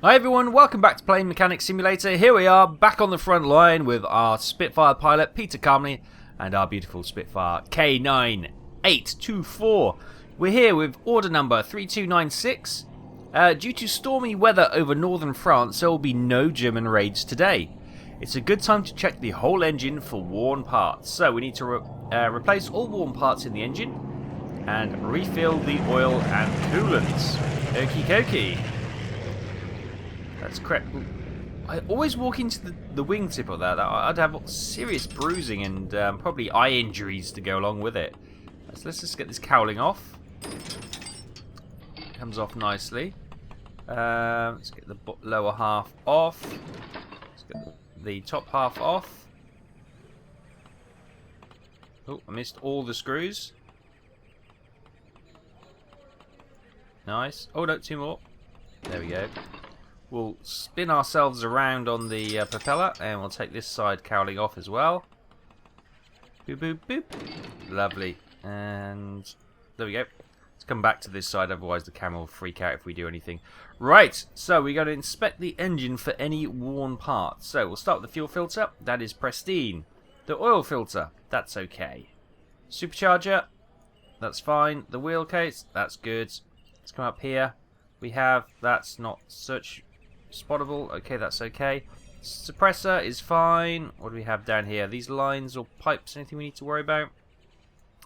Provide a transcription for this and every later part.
Hi everyone, welcome back to Plane Mechanic Simulator. Here we are, back on the front line with our Spitfire pilot, Peter Calmley, and our beautiful Spitfire K9824. We're here with order number 3296. Due to stormy weather over northern France, there will be no German raids today. It's a good time to check the whole engine for worn parts. So we need to replace all worn parts in the engine and refill the oil and coolant. Okie dokie. That's correct. I always walk into the wingtip of that. I'd have serious bruising and probably eye injuries to go along with it. So let's just get this cowling off. Comes off nicely. Let's get the lower half off. Let's get the top half off. Oh, I missed all the screws. Nice. Oh no, two more. There we go. We'll spin ourselves around on the propeller, and we'll take this side cowling off as well. Boop, boop, boop. Lovely. And there we go. Let's come back to this side, otherwise the camera will freak out if we do anything. Right, so we're going to inspect the engine for any worn parts. So we'll start with the fuel filter. That is pristine. The oil filter, that's okay. Supercharger, that's fine. The wheel case, that's good. Let's come up here. We have, that's not such spottable. Okay, that's okay. Suppressor is fine. What do we have down here? These lines or pipes, anything we need to worry about?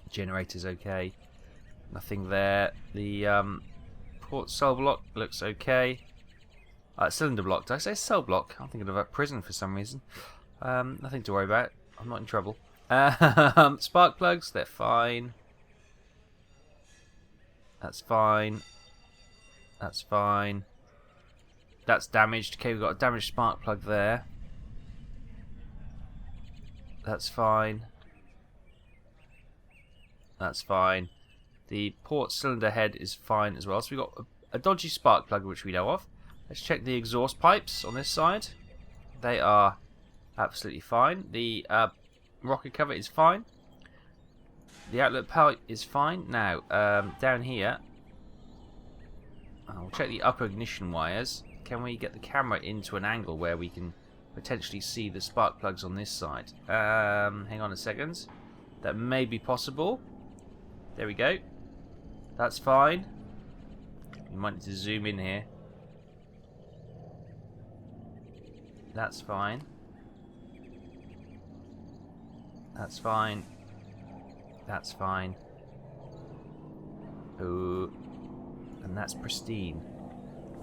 Generator's okay. Nothing there. The port cell block looks okay. Cylinder block. Did I say cell block? I'm thinking about prison for some reason. Nothing to worry about. I'm not in trouble. Spark plugs, they're fine. That's fine. That's fine. That's damaged. Okay, we've got a damaged spark plug there. That's fine. That's fine. The port cylinder head is fine as well. So we've got a dodgy spark plug which we know of. Let's check the exhaust pipes on this side. They are absolutely fine. The rocket cover is fine. The outlet pipe is fine. Now, down here, I'll check the upper ignition wires. Can we get the camera into an angle where we can potentially see the spark plugs on this side? Hang on a second. That may be possible. There we go. That's fine. You might need to zoom in here. That's fine. That's fine. That's fine. Oh. And that's pristine.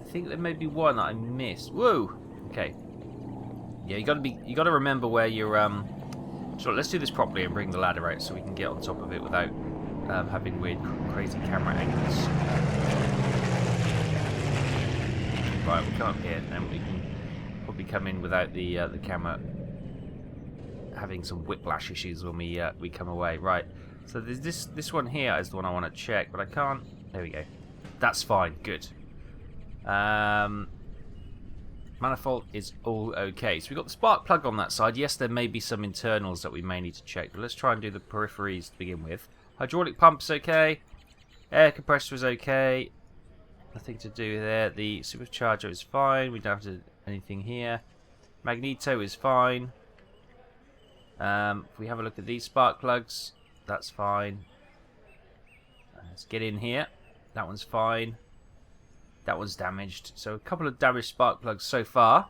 I think there may be one that I missed. Whoa! Okay. Yeah, you gotta remember where you're so let's do this properly and bring the ladder out so we can get on top of it without having weird crazy camera angles. Right, we'll come up here and we can probably come in without the camera having some whiplash issues when we come away. Right. So there's this one here is the one I want to check, but I can't. There we go. That's fine. Good. Manifold is all okay. So we've got the spark plug on that side. Yes, there may be some internals that we may need to check, but let's try and do the peripheries to begin with. Hydraulic pump's okay. Air compressor is okay. Nothing to do there. The supercharger is fine. We don't have to do anything here. Magneto is fine. If we have a look at these spark plugs, that's fine. Let's get in here. That one's fine. That one's damaged. So a couple of damaged spark plugs so far.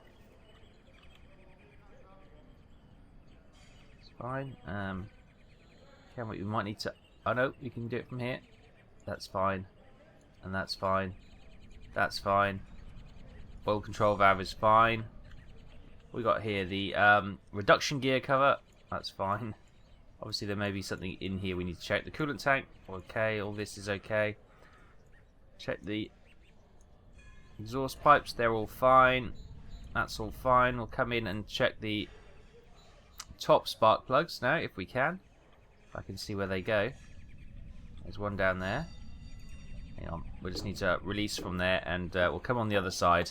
It's fine. Okay, we might need to. Oh no, we can do it from here. That's fine. And that's fine. That's fine. Oil control valve is fine. We got here the reduction gear cover. That's fine. Obviously there may be something in here we need to check. The coolant tank. Okay, all this is okay. Check the exhaust pipes, they're all fine. That's all fine. We'll come in and check the top spark plugs now, if we can. If I can see where they go. There's one down there. Hang on, we just need to release from there, and we'll come on the other side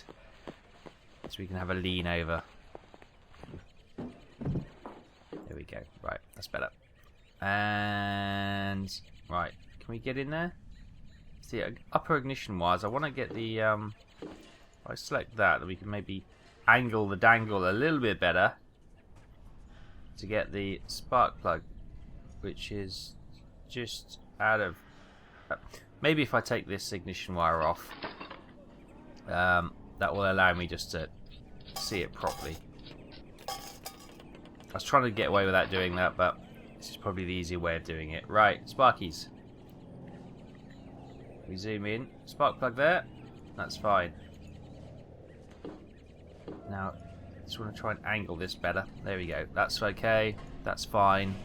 so we can have a lean over. There we go. Right, that's better. And right, can we get in there? See, upper ignition wires. I want to get the If I select that, then we can maybe angle the dangle a little bit better to get the spark plug, which is just out of... maybe if I take this ignition wire off, that will allow me just to see it properly. I was trying to get away without doing that, but this is probably the easier way of doing it. Right, sparkies. We zoom in. Spark plug there. That's fine. Now, I just want to try and angle this better. There we go. That's okay. That's fine.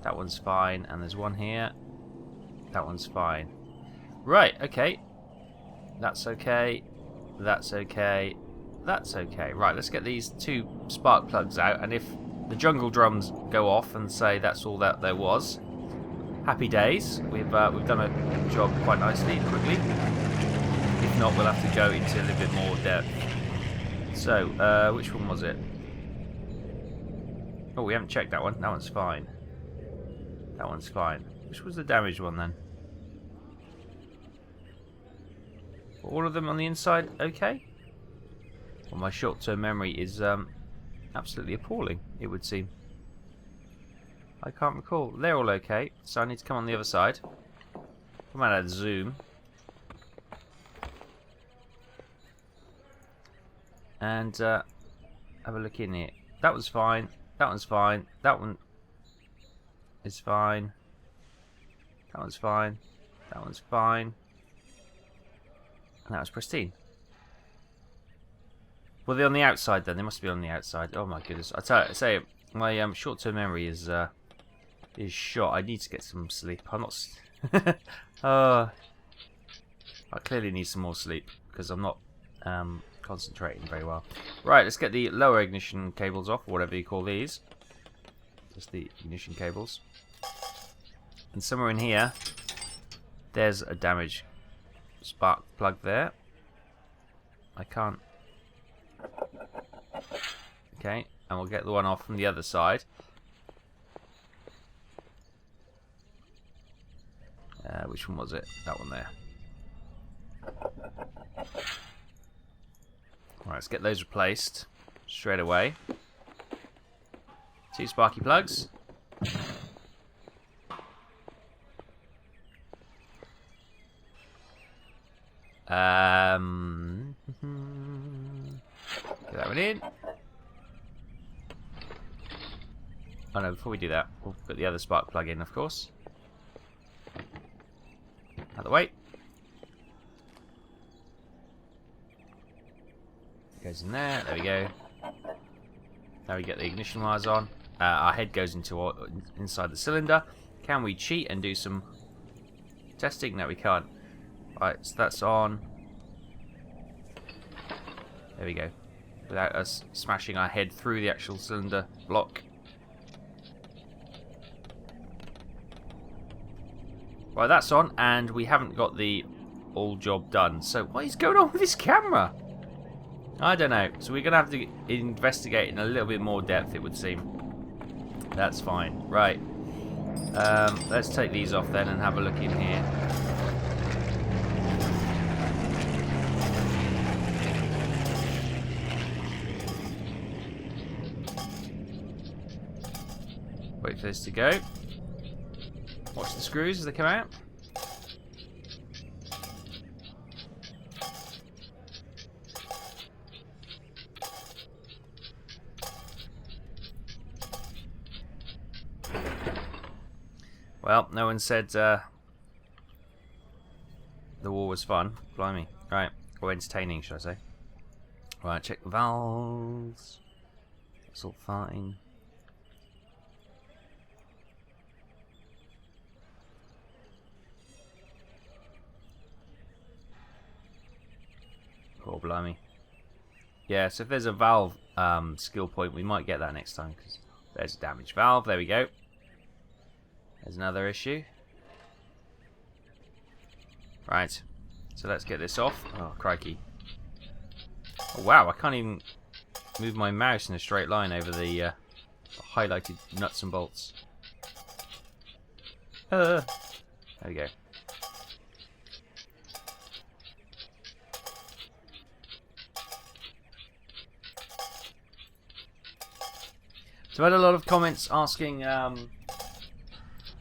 That one's fine. And there's one here. That one's fine. Right, okay. That's okay. That's okay. That's okay. Right, let's get these two spark plugs out. And if the jungle drums go off and say that's all that there was, happy days. We've done a job quite nicely and quickly. If not, we'll have to go into a little bit more depth. So, which one was it? Oh, we haven't checked that one. That one's fine. That one's fine. Which was the damaged one then? All of them on the inside okay? Well, my short-term memory is absolutely appalling, it would seem. I can't recall. They're all okay, so I need to come on the other side. Come out of the zoom. And have a look in here. That one's fine. That one's fine. That one is fine. That one's fine. That one's fine. And that was pristine. Well, they're on the outside then. They must be on the outside. Oh my goodness! I say my short-term memory is shot. I need to get some sleep. I'm not. I clearly need some more sleep because I'm not concentrating very well. Right, let's get the lower ignition cables off, or whatever you call these. Just the ignition cables. And somewhere in here, there's a damaged spark plug there. I can't. Okay, and we'll get the one off from the other side. Which one was it? That one there. Alright, let's get those replaced straight away. 2 sparky plugs. Get that one in. Oh no, before we do that, we'll put the other spark plug in, of course. Out of the way. Goes in there. There we go. Now we get the ignition wires on. Our head goes into inside the cylinder. Can we cheat and do some testing? No, we can't. Right, so that's on. There we go. Without us smashing our head through the actual cylinder block. Right, that's on, and we haven't got the all job done. So what is going on with this camera? I don't know. So we're going to have to investigate in a little bit more depth, it would seem. That's fine. Right. Let's take these off then and have a look in here. Wait for this to go. Watch the screws as they come out. Well, no one said the war was fun. Blimey. Right. Or entertaining, should I say. Right, check the valves. That's all fine. Oh, blimey. Yeah, so if there's a valve skill point, we might get that next time. Cause there's a damaged valve. There we go. There's another issue. Right. So let's get this off. Oh, crikey. Oh, wow, I can't even move my mouse in a straight line over the highlighted nuts and bolts. There we go. So I had a lot of comments asking,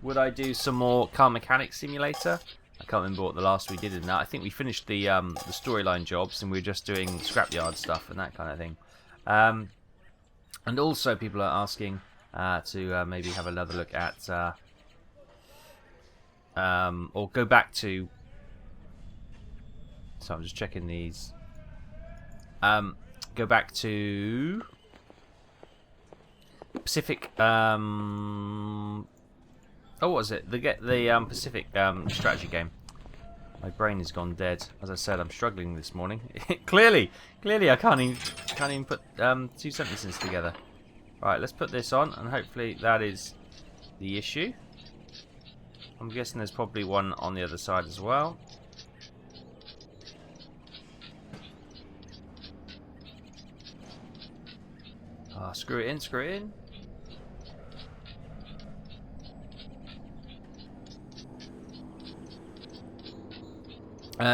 would I do some more car mechanic simulator? I can't remember what the last we did in that. I think we finished the storyline jobs and we were just doing scrapyard stuff and that kind of thing. And also people are asking to maybe have another look at, or go back to. So I'm just checking these. Go back to Pacific. Oh, what was it? The Pacific strategy game. My brain has gone dead. As I said, I'm struggling this morning. clearly, I can't even put two sentences together. Right, let's put this on, and hopefully that is the issue. I'm guessing there's probably one on the other side as well. Ah, screw it in, screw it in.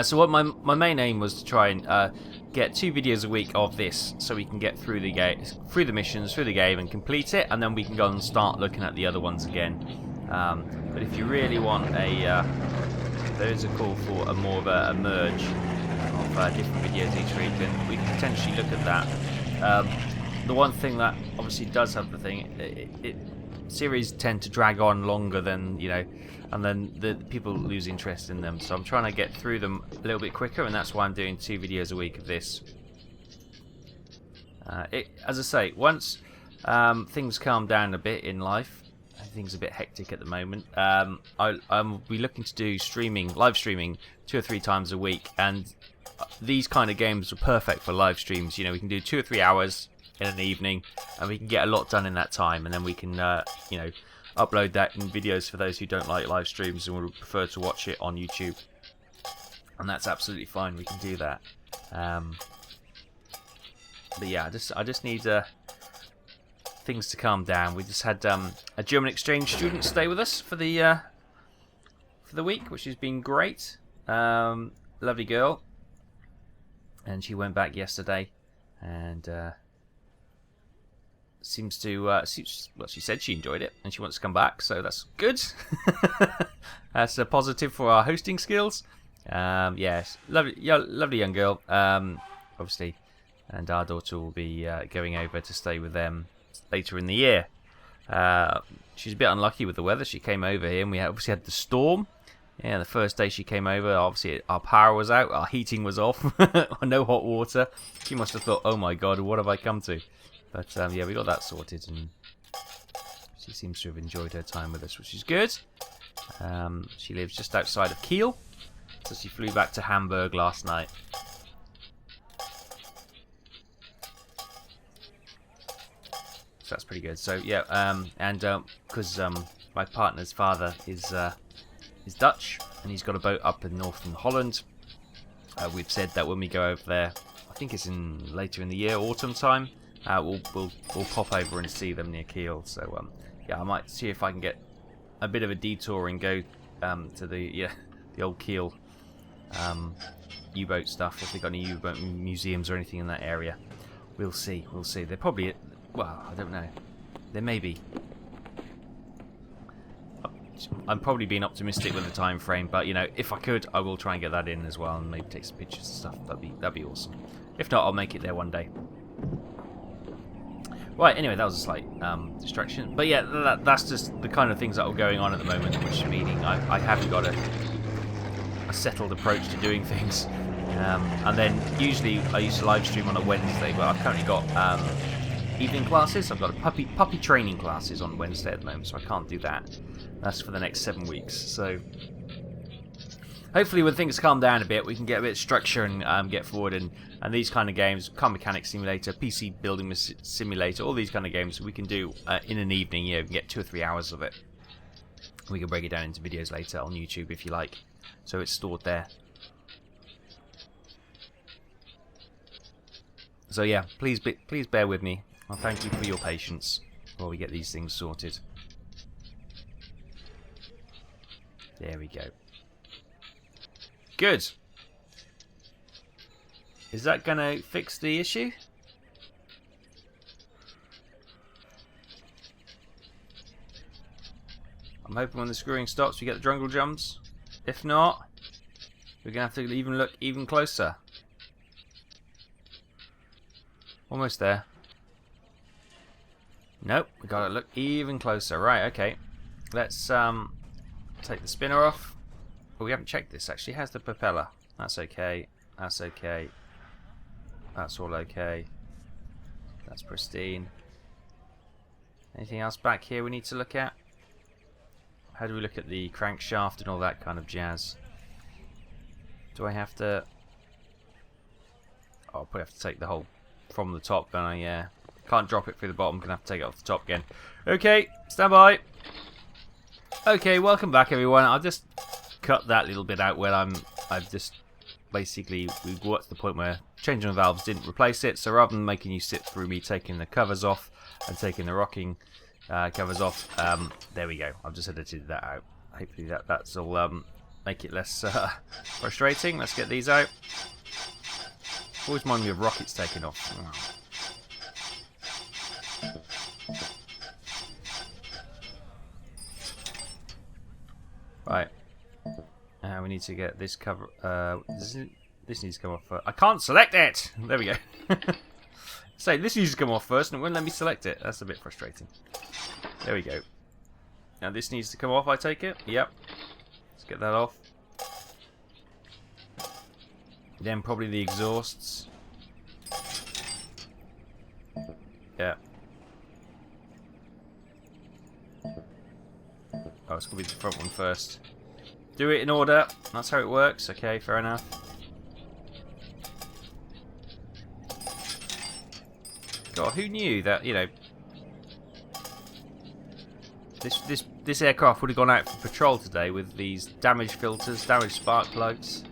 So what my main aim was to try and get 2 videos a week of this, so we can get through the game, through the missions, through the game, and complete it, and then we can go and start looking at the other ones again. But if you really want a, there is a call for more of a merge of different videos each week, and we can potentially look at that. The one thing that obviously does have the thing, series tend to drag on longer than, you know, and then the people lose interest in them. So I'm trying to get through them a little bit quicker, and that's why I'm doing 2 videos a week of this. As I say, once things calm down a bit in life, things are a bit hectic at the moment. I'll be looking to do live streaming 2 or 3 times a week, and these kind of games are perfect for live streams. You know, we can do 2 or 3 hours in an evening, and we can get a lot done in that time, and then we can, you know, upload that in videos for those who don't like live streams and would prefer to watch it on YouTube. And that's absolutely fine. We can do that. But yeah, I just need things to calm down. We just had a German exchange student stay with us for the week, which has been great. Lovely girl, and she went back yesterday, and seems to well, she said she enjoyed it and she wants to come back, so that's good. That's a positive for our hosting skills. Yes, lovely young girl, obviously, and our daughter will be going over to stay with them later in the year. She's a bit unlucky with the weather. She came over here and we obviously had the storm. Yeah, the first day she came over, obviously our power was out, our heating was off, no hot water. She must have thought, oh my god, what have I come to? But yeah, we got that sorted, and she seems to have enjoyed her time with us, which is good. She lives just outside of Kiel, so she flew back to Hamburg last night. So that's pretty good. So yeah, and because my partner's father is Dutch, and he's got a boat up in northern Holland. We've said that when we go over there, I think it's later in the year, autumn time. We'll pop over and see them near Kiel. So yeah, I might see if I can get a bit of a detour and go to the old Kiel U-boat stuff. If they've got any U-boat museums or anything in that area, we'll see. They're probably, well, I don't know. There may be. I'm probably being optimistic with the time frame, but you know, if I could, I will try and get that in as well, and maybe take some pictures and stuff. That'd be awesome. If not, I'll make it there one day. Right, anyway, that was a slight distraction. But yeah, that's just the kind of things that are going on at the moment, which meaning I haven't got a settled approach to doing things. And then usually I used to live stream on a Wednesday, but I've currently got evening classes. I've got a puppy training classes on Wednesday at the moment, so I can't do that. That's for the next 7 weeks. So hopefully when things calm down a bit, we can get a bit of structure and get forward. And these kind of games, Car Mechanic Simulator, PC Building Simulator, all these kind of games we can do in an evening. You know, we can get 2 or 3 hours of it. We can break it down into videos later on YouTube if you like. So it's stored there. So yeah, please bear with me. I'll thank you for your patience while we get these things sorted. There we go. Good. Is that going to fix the issue? I'm hoping when the screwing stops we get the drungle jumps. If not, we're going to have to even look even closer. Almost there. Nope, we got to look even closer. Right, okay. Let's take the spinner off. Oh, we haven't checked this actually. How's the propeller? That's okay. That's okay. That's all okay. That's pristine. Anything else back here we need to look at? How do we look at the crankshaft and all that kind of jazz? Do I have to... Oh, I'll probably have to take the whole from the top, don't I? Yeah. Can't drop it through the bottom, gonna have to take it off the top again. Okay, stand by. Okay, welcome back everyone. I'll just cut that little bit out where I've just basically, we've got to the point where changing the valves didn't replace it, so rather than making you sit through me taking the covers off and taking the rocking covers off, there we go. I've just edited that out. Hopefully that's all make it less frustrating. Let's get these out. Always remind me of rockets taking off. Right. We need to get this cover. This needs to come off first. I can't select it! There we go. So this needs to come off first and it won't let me select it. That's a bit frustrating. There we go. Now this needs to come off, I take it? Yep. Let's get that off. Then probably the exhausts. Yeah. Oh, it's going to be the front one first. Do it in order. That's how it works. Okay, fair enough. God, who knew that, you know, this aircraft would have gone out for patrol today with these damaged filters, damaged spark plugs,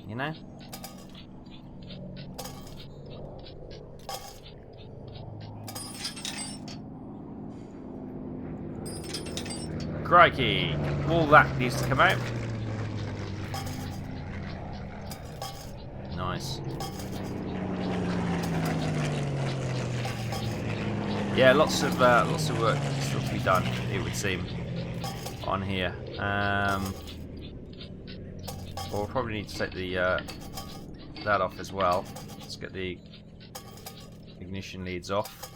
you know? Crikey! All that needs to come out. Nice. Yeah, lots of work still to be done, it would seem, on here. We'll probably need to take the that off as well. Let's get the ignition leads off.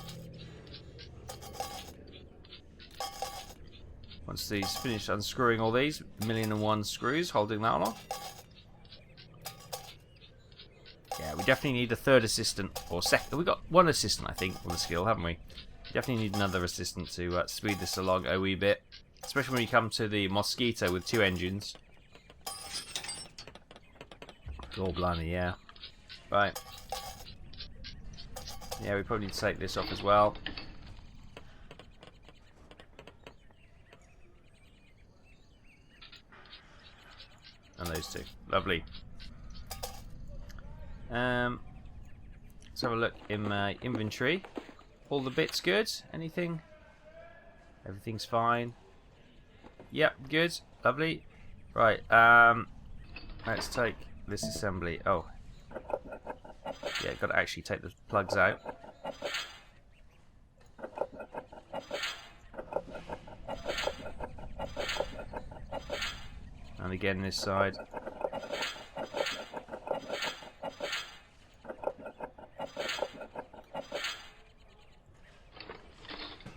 Once these finish unscrewing all these, 1,000,001 screws holding that off. Yeah, we definitely need a third assistant, or second. We've got one assistant, I think, with a skill, haven't we? Definitely need another assistant to speed this along a wee bit. Especially when you come to the Mosquito with 2 engines. Oh, blimey, yeah. Right. Yeah, we probably need to take this off as well. And those 2. Lovely. Let's have a look in my inventory. All the bits good? Anything? Everything's fine. Yep, good. Lovely. Right, let's take this assembly. Oh. Yeah, got to actually take the plugs out. And again this side.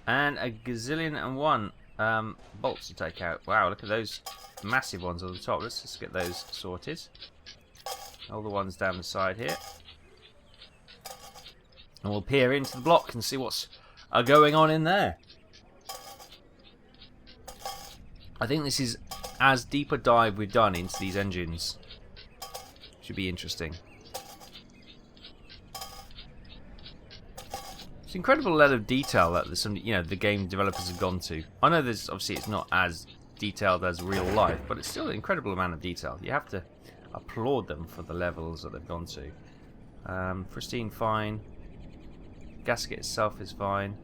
And a gazillion and one bolts to take out. Wow, look at those massive ones on the top. Let's just get those sorted. All the ones down the side here. And we'll peer into the block and see what's going on in there. I think this is as deep a dive we've done into these engines. Should be interesting. It's an incredible level of detail that some, the game developers have gone to. I know there's obviously it's not as detailed as real life, but it's still an incredible amount of detail. You have to applaud them for the levels that they've gone to. Pristine, fine. Gasket itself is fine.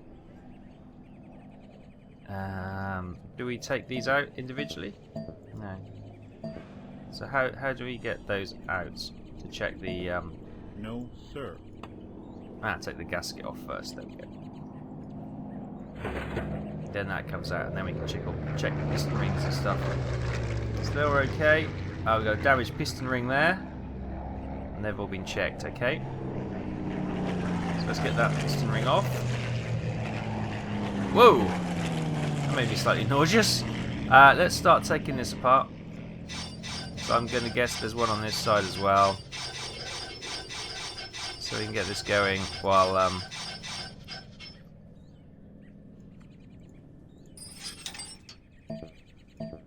Do we take these out individually? No. So how do we get those out to check the? No, sir. Take the gasket off first. There we go. then that comes out, and then we can check the piston rings and stuff. So they're okay. Oh, we've got a damaged piston ring there, and they've all been checked. Okay. So let's get that piston ring off. Whoa! That made me slightly nauseous. Let's start taking this apart. So I'm going to guess there's one on this side as well. So we can get this going while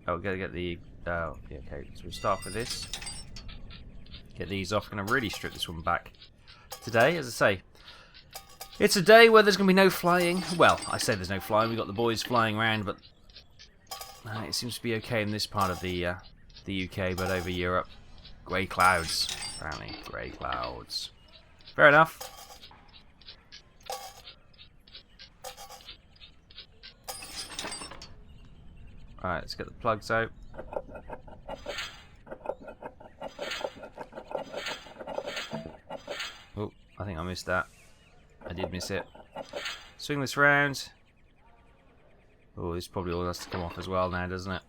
oh, gotta get the yeah, okay, so we'll start with this. Get these off. I'm gonna really strip this one back today, as I say. It's a day where there's gonna be no flying. Well, I say there's no flying, we've got the boys flying around, but it seems to be okay in this part of the UK, but over Europe, grey clouds, apparently. Grey clouds. Fair enough. Alright, let's get the plugs out. Oh, I think I missed that. I did miss it. Swing this round. Oh, this probably all has to come off as well now, doesn't it?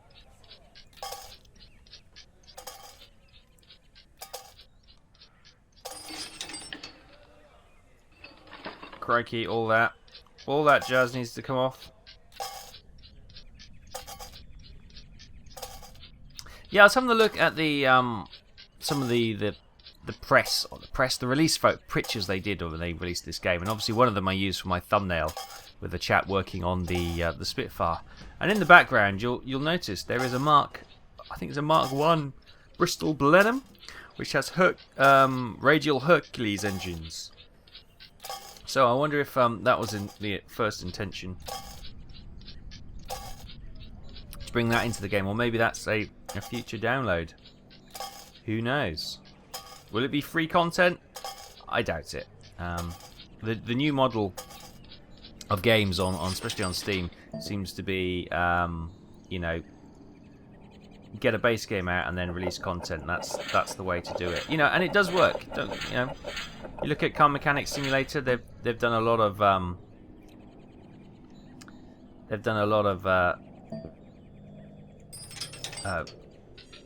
Crikey, all that jazz needs to come off. Yeah, I was having a look at the some of the release pictures they did when they released this game, and obviously one of them I used for my thumbnail with the chap working on the Spitfire. And in the background, you'll notice there is a I think it's a Mark 1 Bristol Blenheim, which has radial Hercules engines. So I wonder if that was in the first intention to bring that into the game, or maybe that's a future download. Who knows? Will it be free content? I doubt it. The new model of games on especially on Steam seems to be you know, get a base game out and then release content. That's the way to do it. You know, and it does work. You know, you look at Car Mechanics Simulator. They've done a lot of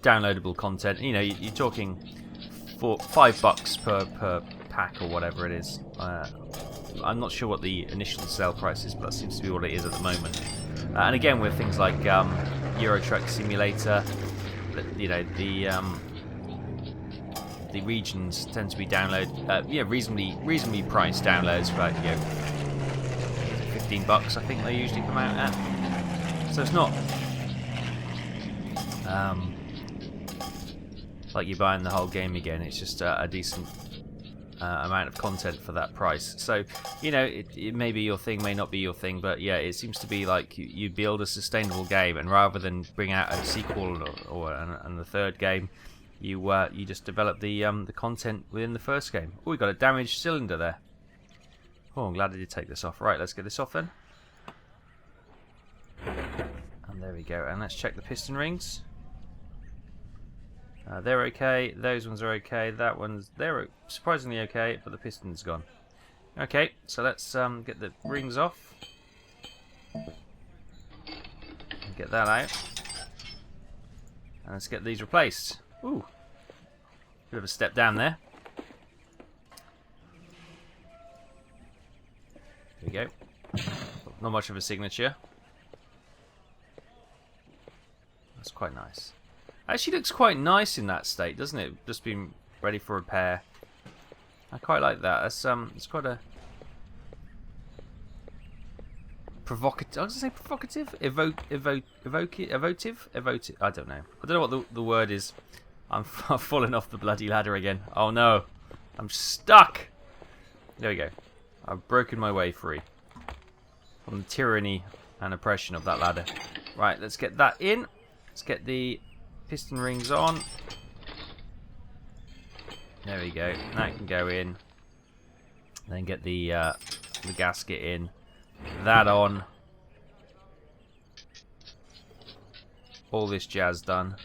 downloadable content. You know, you're talking for $5 per pack or whatever it is. I'm not sure what the initial sale price is, but that seems to be what it is at the moment. And again, with things like Euro Truck Simulator, you know, the regions tend to be reasonably priced downloads for like, you know, $15 I think they usually come out at. So it's not like you're buying the whole game again. It's just a decent amount of content for that price. So, you know, it may be your thing, may not be your thing, but yeah, it seems to be like you build a sustainable game, and rather than bring out a sequel and the third game, you just develop the content within the first game. Oh, we got a damaged cylinder there. Oh, I'm glad I did take this off. Right, let's get this off then. And there we go. And let's check the piston rings. They're okay. Those ones are okay. They're surprisingly okay, but the piston's gone. Okay, so let's get the rings off. Get that out. And let's get these replaced. Ooh, bit of a step down there. There we go. Not much of a signature. That's quite nice. Actually looks quite nice in that state, doesn't it? Just been ready for repair. I quite like that. That's it's quite a provocative. I was gonna say provocative, evocative. I don't know. I don't know what the word is. I'm falling off the bloody ladder again. Oh no, I'm stuck. There we go. I've broken my way free from the tyranny and oppression of that ladder. Right, let's get that in. Let's get the piston rings on. There we go. That can go in. Then get the gasket in. That on. All this jazz done.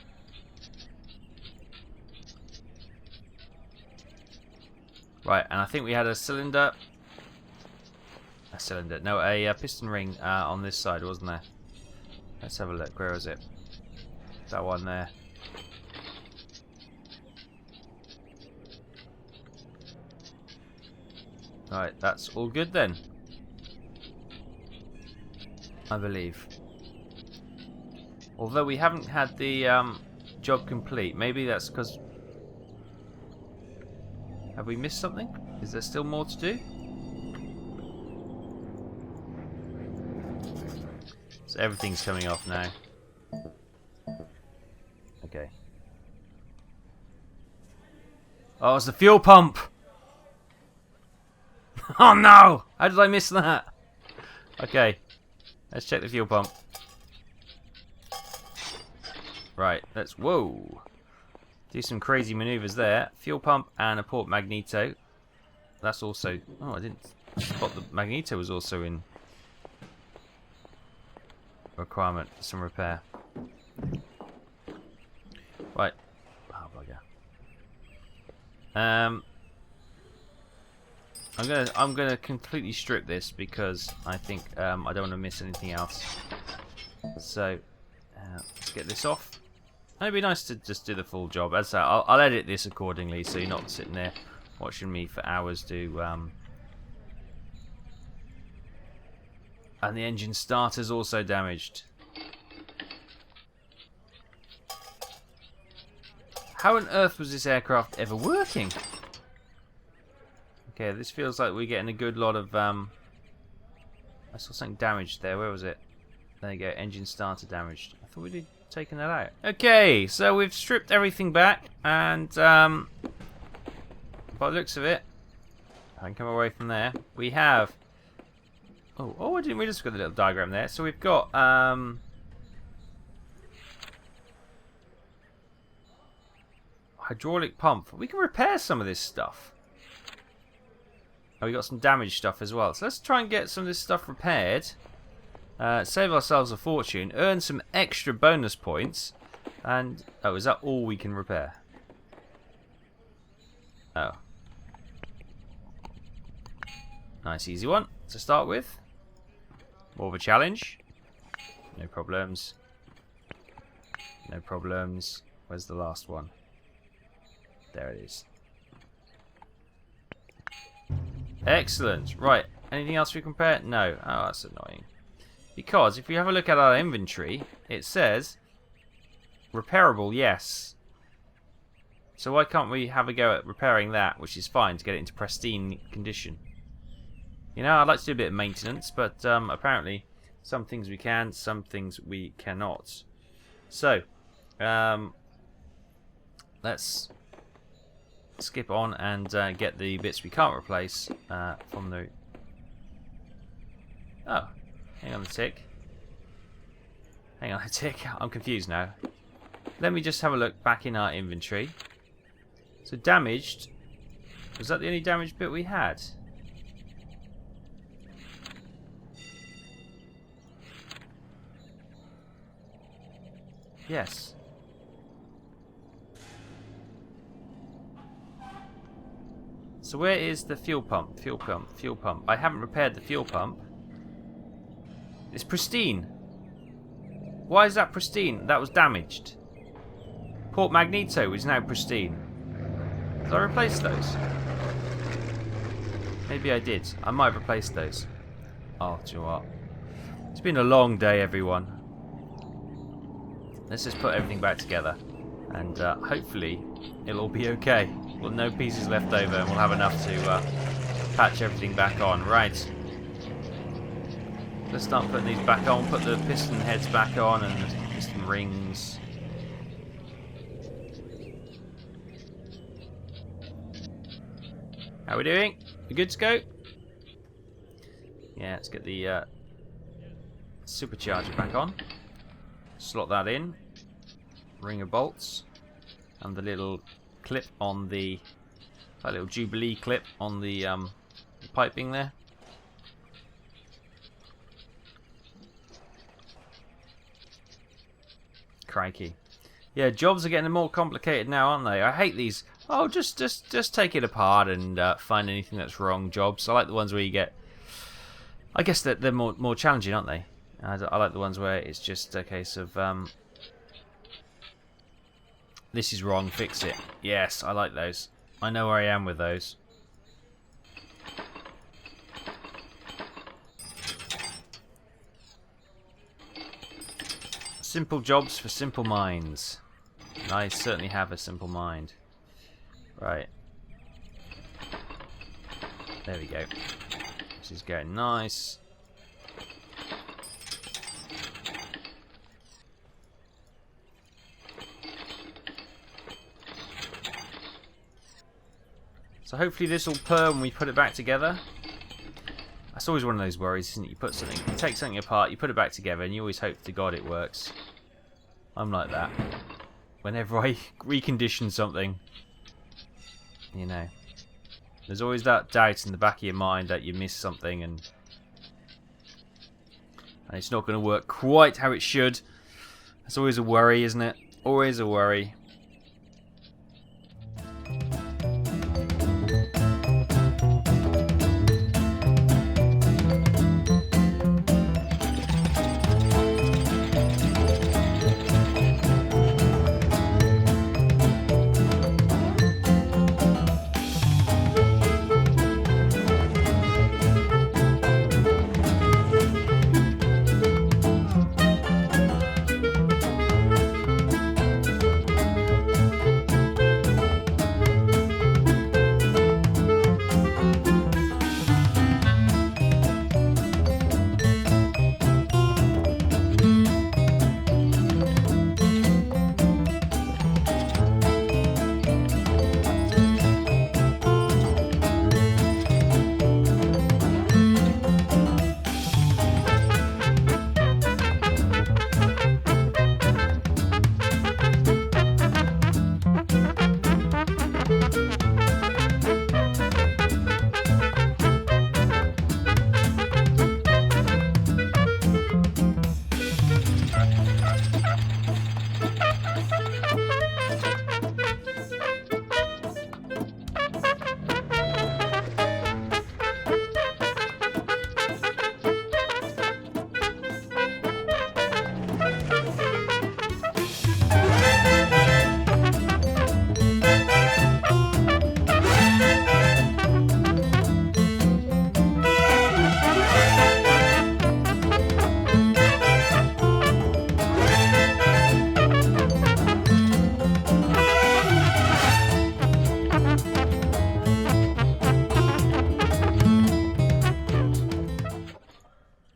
Right, and I think we had a cylinder. A cylinder. No, a piston ring on this side, wasn't there? Let's have a look. Where is it? That one there. Right, that's all good then. I believe. Although we haven't had the job complete. Maybe that's because... Have we missed something? Is there still more to do? So everything's coming off now. Okay. Oh, it's the fuel pump! Oh no! How did I miss that? Okay. Let's check the fuel pump. Right, let's... Whoa! Do some crazy maneuvers there. Fuel pump and a port magneto. That's also... Oh, I didn't spot the magneto was also in requirement for some repair. Right. Oh, bugger. I'm gonna completely strip this because I think I don't want to miss anything else. So let's get this off. It'd be nice to just do the full job. As I say, I'll edit this accordingly, so you're not sitting there watching me for hours do. And the engine starter's also damaged. How on earth was this aircraft ever working? Okay, this feels like we're getting a good lot of... I saw something damaged there. Where was it? There you go. Engine starter damaged. I thought we'd taken that out. Okay, so we've stripped everything back. And by the looks of it, I can come away from there. We have... Oh, I didn't really just got the little diagram there. So we've got... hydraulic pump. We can repair some of this stuff. Oh, we got some damaged stuff as well. So let's try and get some of this stuff repaired. Save ourselves a fortune. Earn some extra bonus points. And... Oh, is that all we can repair? Oh. Nice easy one to start with. More of a challenge. No problems. No problems. Where's the last one? There it is. Excellent. Right. Anything else we can repair? No. Oh, that's annoying. Because if you have a look at our inventory, it says repairable, yes. So why can't we have a go at repairing that, which is fine, to get it into pristine condition? You know, I'd like to do a bit of maintenance, but apparently some things we can, some things we cannot. So, let's skip on and get the bits we can't replace from the... Oh, hang on a tick. Hang on a tick, I'm confused now. Let me just have a look back in our inventory. So damaged, was that the only damaged bit we had? Yes. So where is the fuel pump? Fuel pump, fuel pump. I haven't repaired the fuel pump. It's pristine. Why is that pristine? That was damaged. Port magneto is now pristine. Did I replace those? Maybe I did. I might have replaced those. Oh, do you know what? It's been a long day, everyone. Let's just put everything back together. And hopefully it'll all be okay. We'll no pieces left over and we'll have enough to patch everything back on. Right. Let's start putting these back on. Put the piston heads back on and the piston rings. How are we doing? We good to go? Yeah, let's get the supercharger back on. Slot that in. Ring of bolts. And the little clip on the... that little Jubilee clip on the piping there. Crikey. Yeah, jobs are getting more complicated now, aren't they? I hate these... Oh, just take it apart and find anything that's wrong jobs. I like the ones where you get I guess that they're more challenging, aren't they? I like the ones where it's just a case of this is wrong, fix it. Yes, I like those. I know where I am with those. Simple jobs for simple minds. And I certainly have a simple mind. Right. There we go. This is going nice. So hopefully this will purr when we put it back together. That's always one of those worries, isn't it? You take something apart, you put it back together, and you always hope to God it works. I'm like that. Whenever I recondition something, you know, there's always that doubt in the back of your mind that you missed something and it's not going to work quite how it should. That's always a worry, isn't it? Always a worry.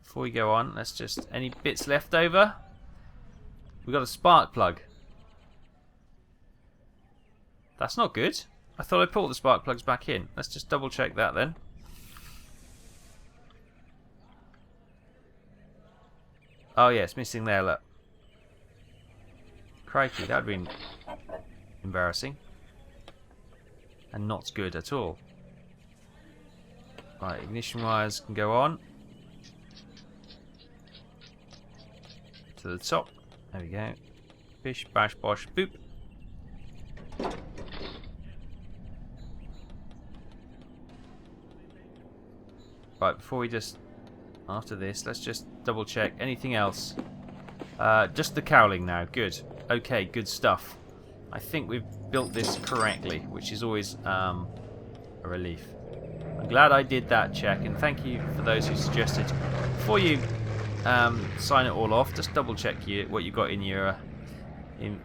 Before we go on, let's just, any bits left over? We got a spark plug. That's not good. I thought I put all the spark plugs back in. Let's just double check that then. Oh yeah, it's missing there, look. Crikey, that would have been embarrassing. And not good at all. Right, ignition wires can go on. To the top. There we go. Bish, bash, bosh, boop. Right, before we just... After this, let's just double check. Anything else? Just the cowling now. Good. Okay, good stuff. I think we've built this correctly, which is always a relief. I'm glad I did that check, and thank you for those who suggested. Before you sign it all off, just double check what you've got in your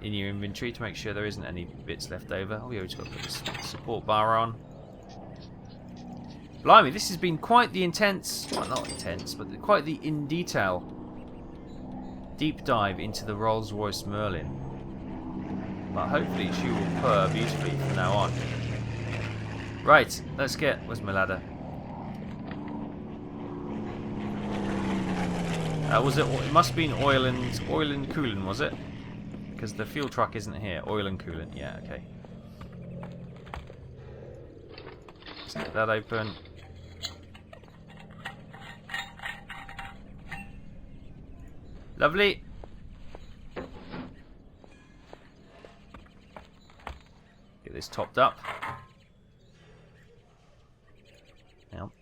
inventory to make sure there isn't any bits left over. Oh, we always got to put this support bar on. Blimey, this has been quite the intense, well, not intense, but quite the in detail deep dive into the Rolls-Royce Merlin. But hopefully she will purr beautifully from now on. Right, let's get... Where's my ladder? Was it? It must have been oil and coolant, was it? Because the fuel truck isn't here. Oil and coolant. Yeah. Okay. Let's get that open. Lovely. Get this topped up. Now,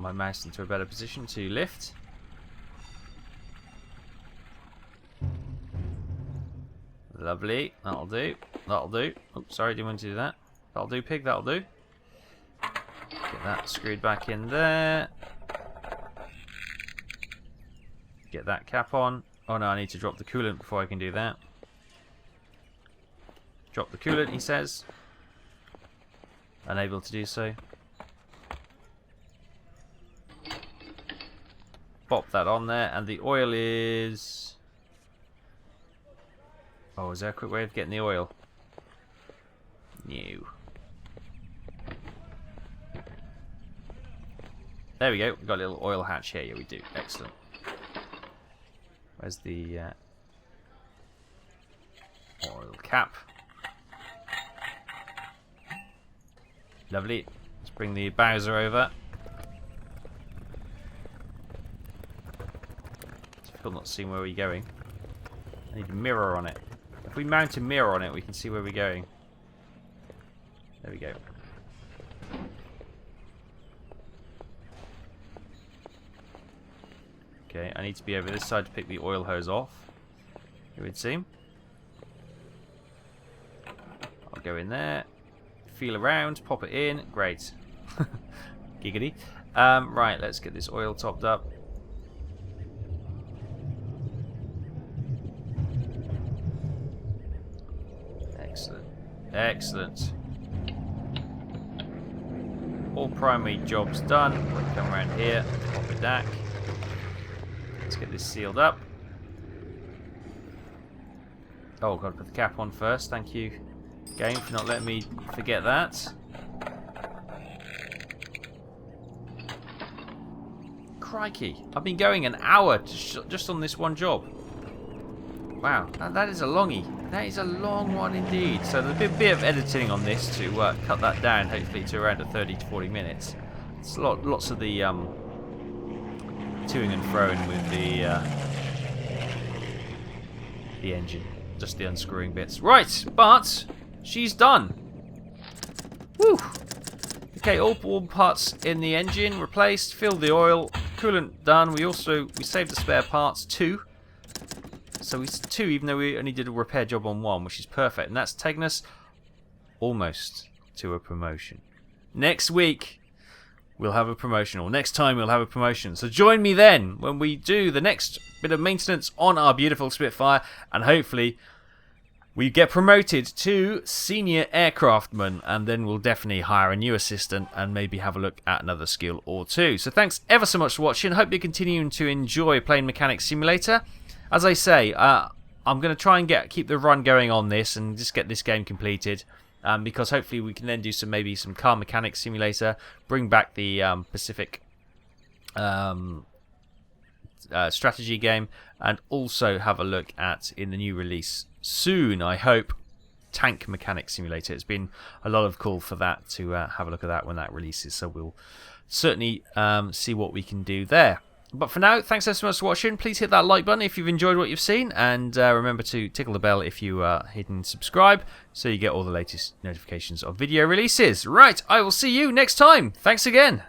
my mouse into a better position to lift. Lovely. That'll do. That'll do. Oh, sorry, didn't want to do that. That'll do, pig. That'll do. Get that screwed back in there. Get that cap on. Oh no, I need to drop the coolant before I can do that. Drop the coolant, he says. Unable to do so. Pop that on there, and the oil is... Oh, is there a quick way of getting the oil? No. There we go. We've got a little oil hatch here. Yeah, we do. Excellent. Where's the oil cap? Lovely. Let's bring the Bowser over. Still not seeing where we're going. I need a mirror on it. If we mount a mirror on it, we can see where we're going. There we go. Okay, I need to be over this side to pick the oil hose off, it would seem. I'll go in there, feel around, pop it in. Great. Giggity. Right, let's get this oil topped up. Excellent. Excellent. All primary jobs done. We'll come around here, pop it back. Let's get this sealed up. Oh, got to put the cap on first. Thank you, game, for not letting me forget that. Crikey. I've been going an hour just on this one job. Wow, that is a longie. That is a long one indeed. So there's a bit of editing on this to cut that down, hopefully to around 30 to 40 minutes. It's lots of the toing and froing with the engine, just the unscrewing bits. Right, but she's done. Woo! Okay, all parts in the engine replaced, filled the oil, coolant done. We saved the spare parts, 2. So it's 2, even though we only did a repair job on 1, which is perfect. And that's taken us almost to a promotion. Next week, we'll have a promotion, or next time we'll have a promotion. So join me then when we do the next bit of maintenance on our beautiful Spitfire, and hopefully we get promoted to senior aircraftman, and then we'll definitely hire a new assistant and maybe have a look at another skill or 2. So thanks ever so much for watching. Hope you're continuing to enjoy Plane Mechanics Simulator. As I say, I'm going to try and keep the run going on this and just get this game completed. Because hopefully we can then do maybe some car mechanics simulator, bring back the Pacific strategy game, and also have a look at, in the new release soon, I hope, tank mechanics simulator. It's been a lot of call for that, to have a look at that when that releases, so we'll certainly see what we can do there. But for now, thanks so much for watching. Please hit that like button if you've enjoyed what you've seen, and remember to tickle the bell if you hit subscribe, so you get all the latest notifications of video releases. Right, I will see you next time. Thanks again.